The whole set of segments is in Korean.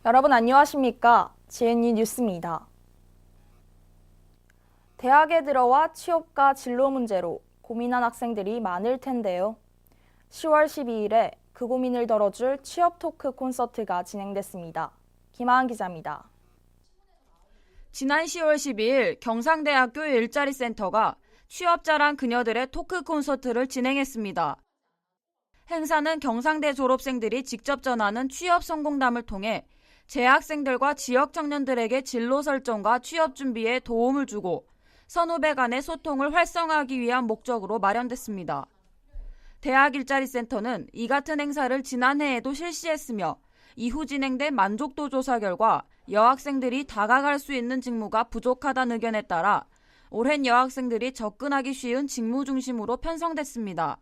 여러분 안녕하십니까? GNU 뉴스입니다. 대학에 들어와 취업과 진로 문제로 고민한 학생들이 많을 텐데요. 10월 12일에 그 고민을 덜어줄 취업 토크 콘서트가 진행됐습니다. 김하은 기자입니다. 지난 10월 12일 경상대학교 일자리 센터가 취업자랑 그녀들의 토크 콘서트를 진행했습니다. 행사는 경상대 졸업생들이 직접 전하는 취업 성공담을 통해 재학생들과 지역 청년들에게 진로 설정과 취업 준비에 도움을 주고 선후배 간의 소통을 활성화하기 위한 목적으로 마련됐습니다. 대학 일자리센터는 이 같은 행사를 지난해에도 실시했으며 이후 진행된 만족도 조사 결과 여학생들이 다가갈 수 있는 직무가 부족하다는 의견에 따라 올해는 여학생들이 접근하기 쉬운 직무 중심으로 편성됐습니다.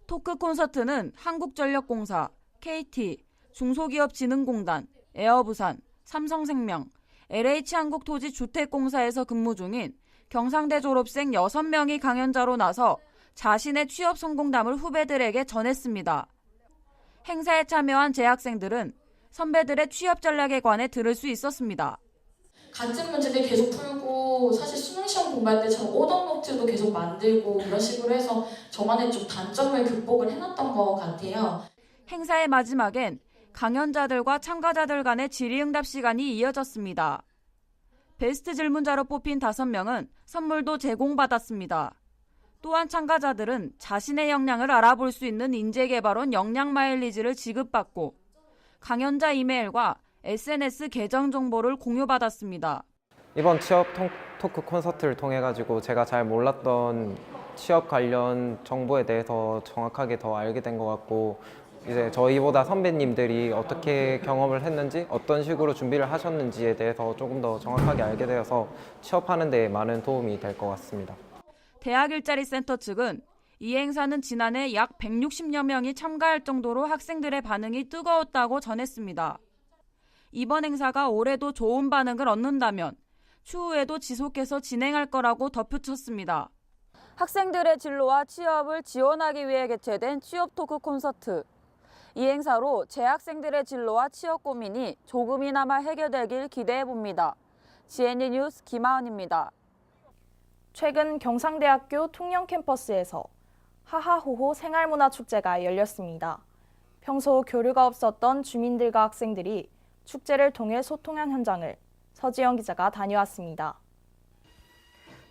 토크 콘서트는 한국전력공사, KT, 중소기업진흥공단, 에어부산, 삼성생명, LH한국토지주택공사에서 근무 중인 경상대 졸업생 6명이 강연자로 나서 자신의 취업 성공담을 후배들에게 전했습니다. 행사에 참여한 재학생들은 선배들의 취업 전략에 관해 들을 수 있었습니다. 같은 문제들 계속 풀고 사실 수능시험 공부할 때 저 오답 노트도 계속 만들고 이런 식으로 해서 저만의 좀 단점을 극복을 해놨던 것 같아요. 행사의 마지막엔 강연자들과 참가자들 간의 질의응답 시간이 이어졌습니다. 베스트 질문자로 뽑힌 5명은 선물도 제공받았습니다. 또한 참가자들은 자신의 역량을 알아볼 수 있는 인재개발원 역량 마일리지를 지급받고 강연자 이메일과 SNS 계정 정보를 공유받았습니다. 이번 취업 토크 콘서트를 통해 가지고 제가 잘 몰랐던 취업 관련 정보에 대해서 정확하게 더 알게 된 것 같고, 이제 저희보다 선배님들이 어떻게 경험을 했는지, 어떤 식으로 준비를 하셨는지에 대해서 조금 더 정확하게 알게 되어서 취업하는 데 많은 도움이 될 것 같습니다. 대학 일자리 센터 측은 이 행사는 지난해 약 160여 명이 참가할 정도로 학생들의 반응이 뜨거웠다고 전했습니다. 이번 행사가 올해도 좋은 반응을 얻는다면 추후에도 지속해서 진행할 거라고 덧붙였습니다. 학생들의 진로와 취업을 지원하기 위해 개최된 취업 토크 콘서트. 이 행사로 재학생들의 진로와 취업 고민이 조금이나마 해결되길 기대해 봅니다. GNU 뉴스 김하은입니다. 최근 경상대학교 통영 캠퍼스에서 하하호호 생활문화축제가 열렸습니다. 평소 교류가 없었던 주민들과 학생들이 축제를 통해 소통한 현장을 서지영 기자가 다녀왔습니다.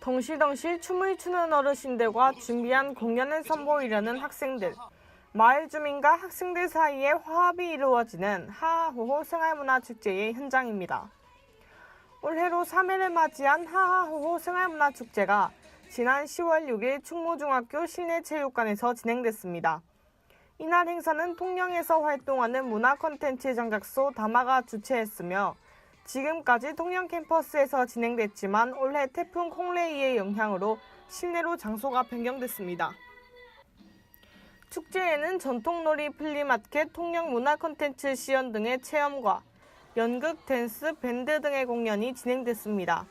덩실덩실 춤을 추는 어르신들과 준비한 공연을 선보이려는 학생들. 마을 주민과 학생들 사이에 화합이 이루어지는 하하호호 생활문화축제의 현장입니다. 올해로 3회를 맞이한 하하호호 생활문화축제가 지난 10월 6일 충무중학교 실내체육관에서 진행됐습니다. 이날 행사는 통영에서 활동하는 문화 콘텐츠 전작소 다마가 주최했으며 지금까지 통영 캠퍼스에서 진행됐지만 올해 태풍 콩레이의 영향으로 실내로 장소가 변경됐습니다. 축제에는 전통놀이 플리마켓, 통영 문화 콘텐츠 시연 등의 체험과 연극, 댄스, 밴드 등의 공연이 진행됐습니다.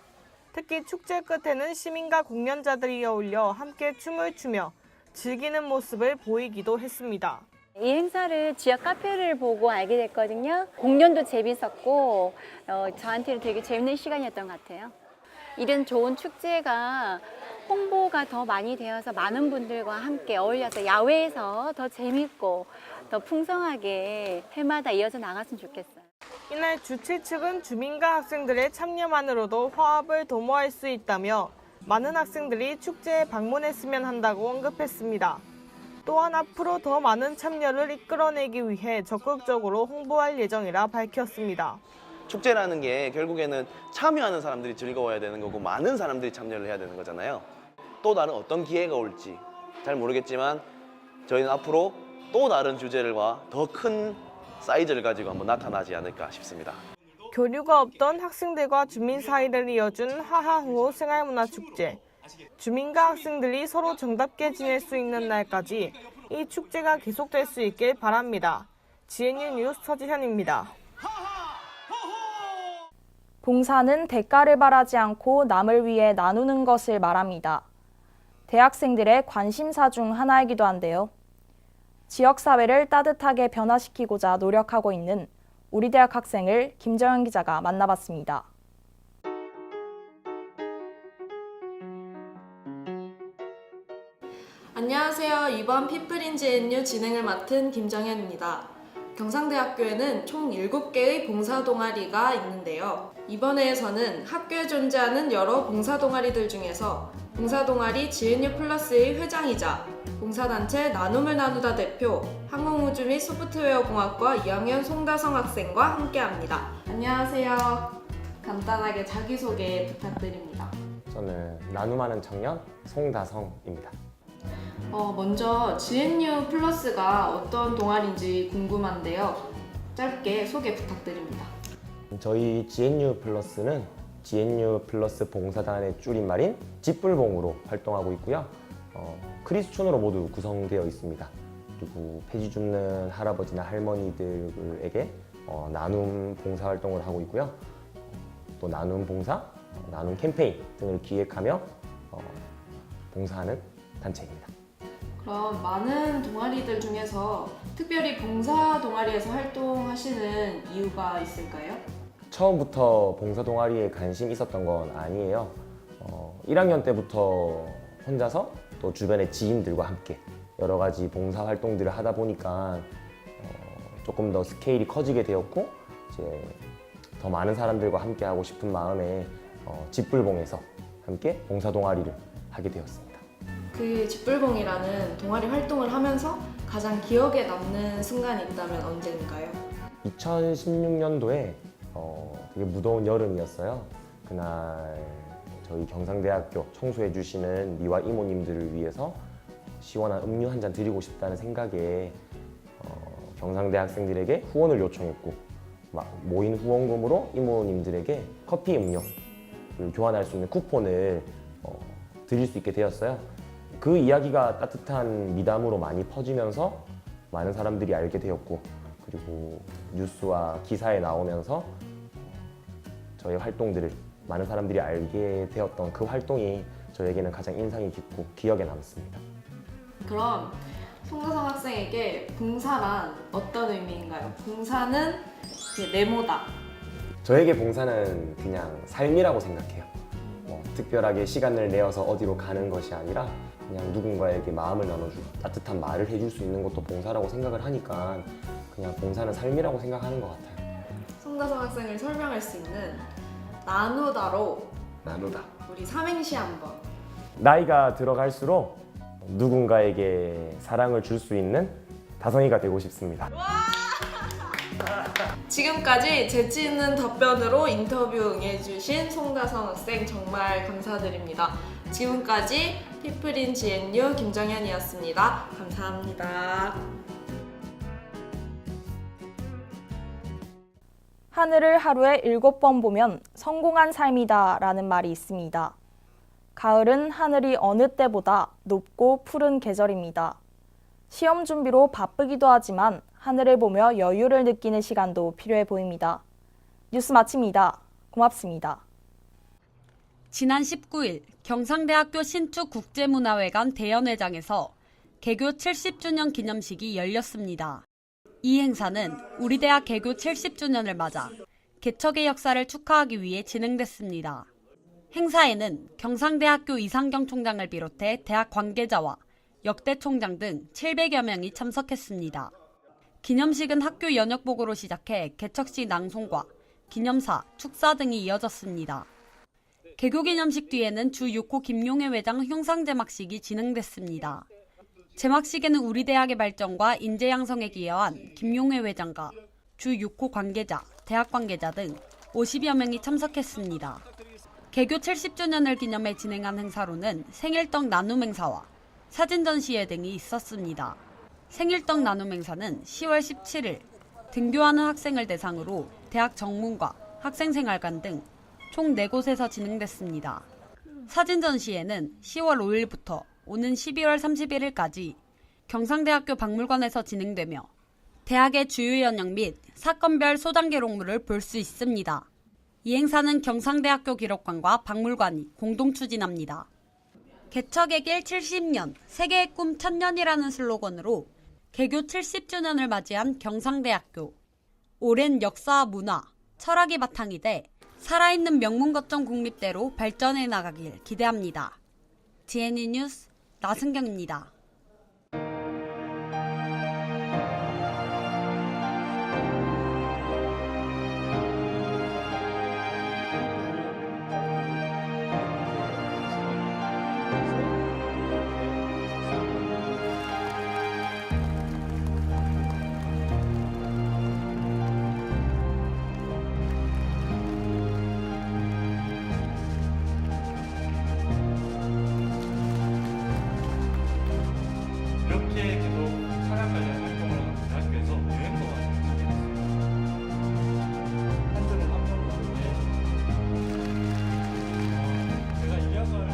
특히 축제 끝에는 시민과 공연자들이 어울려 함께 춤을 추며 즐기는 모습을 보이기도 했습니다. 이 행사를 지역 카페를 보고 알게 됐거든요. 공연도 재밌었고 저한테는 되게 재밌는 시간이었던 것 같아요. 이런 좋은 축제가 홍보가 더 많이 되어서 많은 분들과 함께 어울려서 야외에서 더 재밌고 더 풍성하게 해마다 이어져 나갔으면 좋겠어요. 이날 주최 측은 주민과 학생들의 참여만으로도 화합을 도모할 수 있다며 많은 학생들이 축제에 방문했으면 한다고 언급했습니다. 또한 앞으로 더 많은 참여를 이끌어내기 위해 적극적으로 홍보할 예정이라 밝혔습니다. 축제라는 게 결국에는 참여하는 사람들이 즐거워야 되는 거고 많은 사람들이 참여를 해야 되는 거잖아요. 또 다른 어떤 기회가 올지 잘 모르겠지만 저희는 앞으로 또 다른 주제들과 더 큰 사이즈를 가지고 한번 나타나지 않을까 싶습니다. 교류가 없던 학생들과 주민 사이를 이어준 하하호호 생활문화축제. 주민과 학생들이 서로 정답게 지낼 수 있는 날까지 이 축제가 계속될 수 있길 바랍니다. GNU 뉴스 서지현입니다. 봉사는 대가를 바라지 않고 남을 위해 나누는 것을 말합니다. 대학생들의 관심사 중 하나이기도 한데요. 지역사회를 따뜻하게 변화시키고자 노력하고 있는 우리 대학 학생을 김정현 기자가 만나봤습니다. 안녕하세요. 이번 피플인지NU 진행을 맡은 김정현입니다. 경상대학교에는 총 7개의 봉사동아리가 있는데요. 이번 회에서는 학교에 존재하는 여러 봉사동아리들 중에서 봉사동아리 GNU 플러스의 회장이자 봉사단체 나눔을 나누다 대표 항공우주 및 소프트웨어 공학과 2학년 송다성 학생과 함께합니다. 안녕하세요. 간단하게 자기소개 부탁드립니다. 저는 나눔하는 청년 송다성입니다. 먼저 GNU 플러스가 어떤 동아리인지 궁금한데요. 짧게 소개 부탁드립니다. 저희 GNU 플러스는 GNU 플러스 봉사단의 줄임말인 집불봉으로 활동하고 있고요. 크리스천으로 모두 구성되어 있습니다. 그리고 폐지 줍는 할아버지나 할머니들에게 나눔 봉사 활동을 하고 있고요. 또 나눔 봉사, 나눔 캠페인 등을 기획하며 봉사하는 단체입니다. 그럼 많은 동아리들 중에서 특별히 봉사 동아리에서 활동하시는 이유가 있을까요? 처음부터 봉사 동아리에 관심 있었던 건 아니에요. 1학년 때부터 혼자서 또 주변의 지인들과 함께 여러 가지 봉사 활동들을 하다 보니까 조금 더 스케일이 커지게 되었고 이제 더 많은 사람들과 함께 하고 싶은 마음에 집불봉에서 함께 봉사 동아리를 하게 되었습니다. 그 집불봉이라는 동아리 활동을 하면서 가장 기억에 남는 순간이 있다면 언제인가요? 2016년도에 되게 무더운 여름이었어요. 그날 저희 경상대학교 청소해 주시는 미화 이모님들을 위해서 시원한 음료 한 잔 드리고 싶다는 생각에 경상대 학생들에게 후원을 요청했고 모인 후원금으로 이모님들에게 커피 음료를 교환할 수 있는 쿠폰을 드릴 수 있게 되었어요. 그 이야기가 따뜻한 미담으로 많이 퍼지면서 많은 사람들이 알게 되었고 그리고 뉴스와 기사에 나오면서 저의 활동들을 많은 사람들이 알게 되었던 그 활동이 저에게는 가장 인상이 깊고 기억에 남습니다. 그럼 송다성 학생에게 봉사란 어떤 의미인가요? 봉사는 네모다. 저에게 봉사는 그냥 삶이라고 생각해요. 특별하게 시간을 내어서 어디로 가는 것이 아니라 그냥 누군가에게 마음을 나눠주고 따뜻한 말을 해줄 수 있는 것도 봉사라고 생각을 하니까 그냥 봉사는 삶이라고 생각하는 것 같아요. 송다성 학생을 설명할 수 있는 나누다로 나누다. 우리 삼행시 한번. 나이가 들어갈수록 누군가에게 사랑을 줄 수 있는 다성이가 되고 싶습니다. 지금까지 재치 있는 답변으로 인터뷰 응해주신 송다성 학생 정말 감사드립니다. 지금까지 피플인 GNU 김정현이었습니다. 감사합니다. 하늘을 하루에 7번 보면 성공한 삶이다 라는 말이 있습니다. 가을은 하늘이 어느 때보다 높고 푸른 계절입니다. 시험 준비로 바쁘기도 하지만 하늘을 보며 여유를 느끼는 시간도 필요해 보입니다. 뉴스 마칩니다. 고맙습니다. 지난 19일 경상대학교 신축국제문화회관 대연회장에서 개교 70주년 기념식이 열렸습니다. 이 행사는 우리 대학 개교 70주년을 맞아 개척의 역사를 축하하기 위해 진행됐습니다. 행사에는 경상대학교 이상경 총장을 비롯해 대학 관계자와 역대 총장 등 700여 명이 참석했습니다. 기념식은 학교 연역복으로 시작해 개척시 낭송과 기념사, 축사 등이 이어졌습니다. 개교기념식 뒤에는 주 6호 김용회 회장 흉상 제막식이 진행됐습니다. 제막식에는 우리 대학의 발전과 인재 양성에 기여한 김용회 회장과 주 6호 관계자, 대학 관계자 등 50여 명이 참석했습니다. 개교 70주년을 기념해 진행한 행사로는 생일떡 나눔 행사와 사진 전시회 등이 있었습니다. 생일떡 나눔 행사는 10월 17일 등교하는 학생을 대상으로 대학 정문과 학생생활관 등 총 4곳에서 진행됐습니다. 사진 전시회는 10월 5일부터 오는 12월 31일까지 경상대학교 박물관에서 진행되며 대학의 주요 연영 및 사건별 소장 기록물을 볼 수 있습니다. 이 행사는 경상대학교 기록관과 박물관이 공동 추진합니다. 개척의 길 70년, 세계의 꿈 1000년이라는 슬로건으로 개교 70주년을 맞이한 경상대학교. 오랜 역사와 문화, 철학이 바탕이 돼 살아있는 명문거점 국립대로 발전해 나가길 기대합니다. GNE 뉴스 나승경입니다. 이렇게 계속 사람 관련 활동을 하는 학교에서 여행도 많이 한전에 합격을 했는데 제가 이 학과를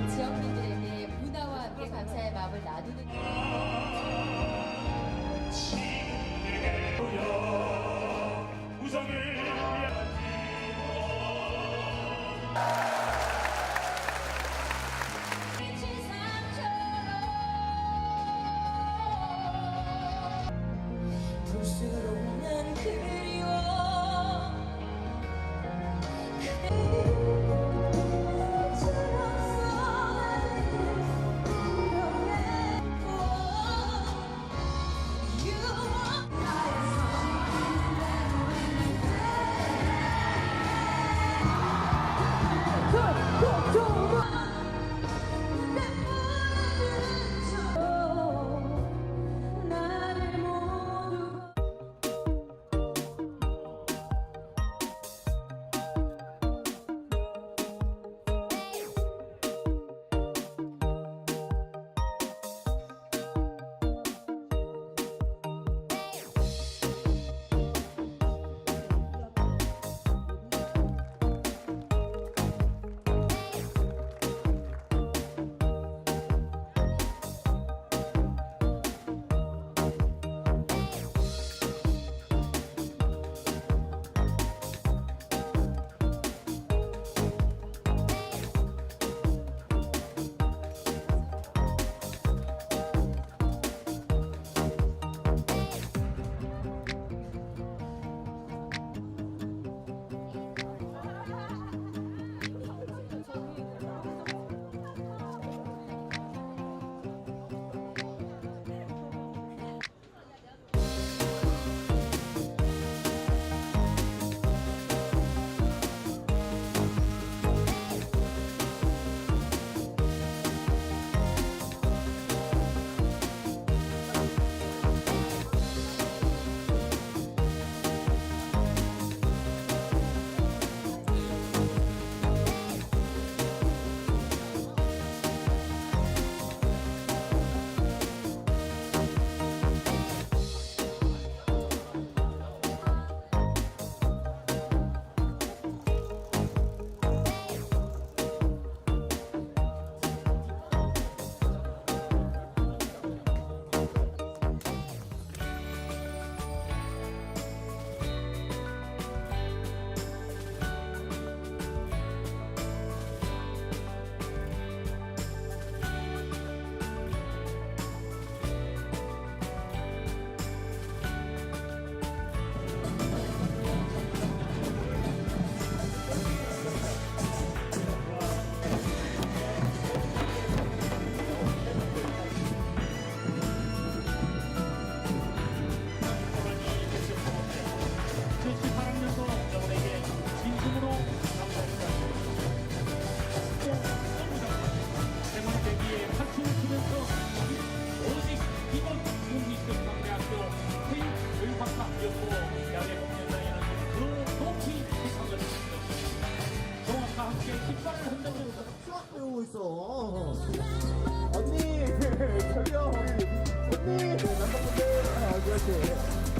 지역민들에게 문화와 함께 감사의 마음을 나누는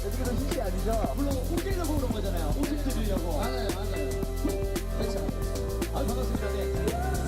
어떻게든 실시 아니죠? 물론 홍대가 보러 온 거잖아요. 오십 드리려고. 맞아요. 그렇죠. 반갑습니다. 네.